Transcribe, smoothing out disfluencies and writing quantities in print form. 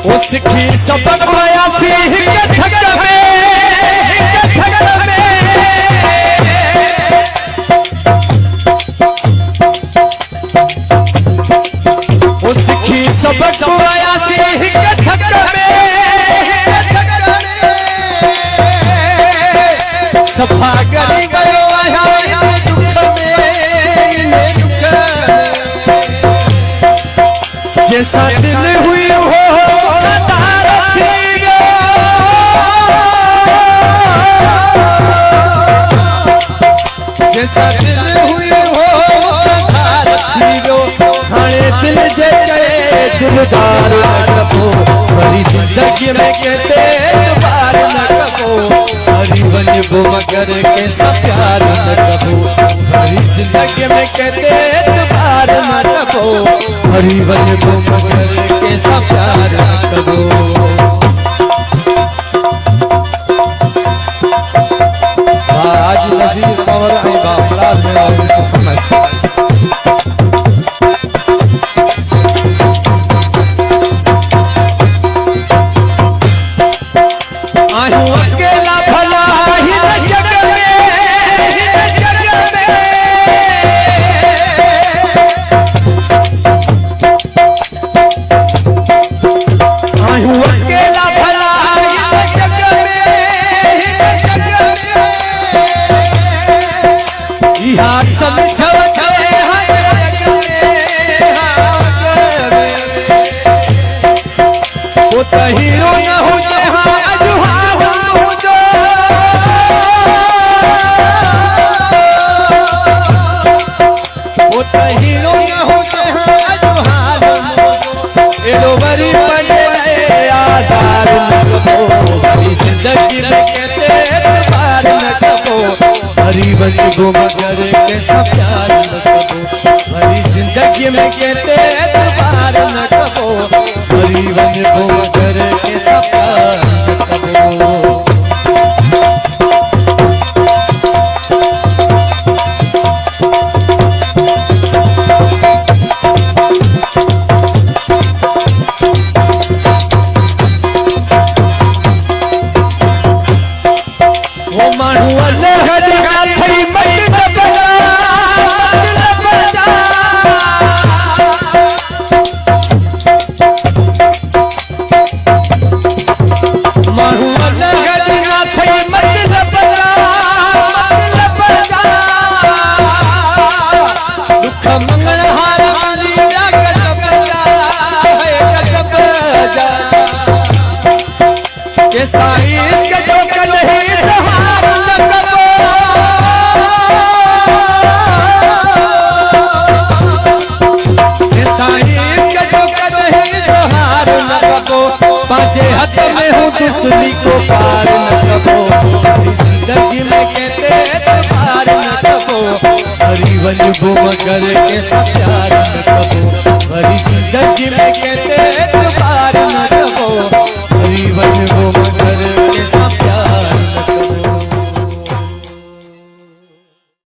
उसकी सबक बयासी थक में उसकी सबक बयासी थक में सफा गली गयो दुख में जैसा दिल हुई हो जैसा दिल हुई हो हाणे दिल जे दिलदार न कबो वरी जिंदगी में कहते बार न कबो हरी वञबो मगर कैसा प्यार न कबो वरी जिंदगी में कहते बार न कबो हरी वञबो मगर कैसा प्यार न कबो आज नज़ीर कंवर ऐं बाबराज में आयूं अकेला भला हिन जग में आयूं अकेला भला हिन जग में इहा समझो हीरो न हुजे हाँ अजुहा हुजो वो त हीरो न हुजे हाँ अजुहा एडो वरी बने आज़ाद न कबो वरी जिंदगी में कहते बार न कबो हरी वञबो मगर कैसा प्यार न कबो वरी जिंदगी में कहते बार न कबो हरी वञबो मगर कैसा प्यार न कबो वो माण्हू अल्लाह जी ॻाल्हि मत बजा माण्हू अल्लाह जी ॻाल्हि मत बजा दुख मंगण हार वाली के साईं इसके जो नहीं सहार न कबो के साईं इसके जो नहीं सहार न कबो पांचे हाथ में हूँ दुश्मनी को पार न कबो जिंदगी में कहते पार न कबो हरी वञबो मगर कैसा प्यार न कबो हरी जिंदगी में कहते पार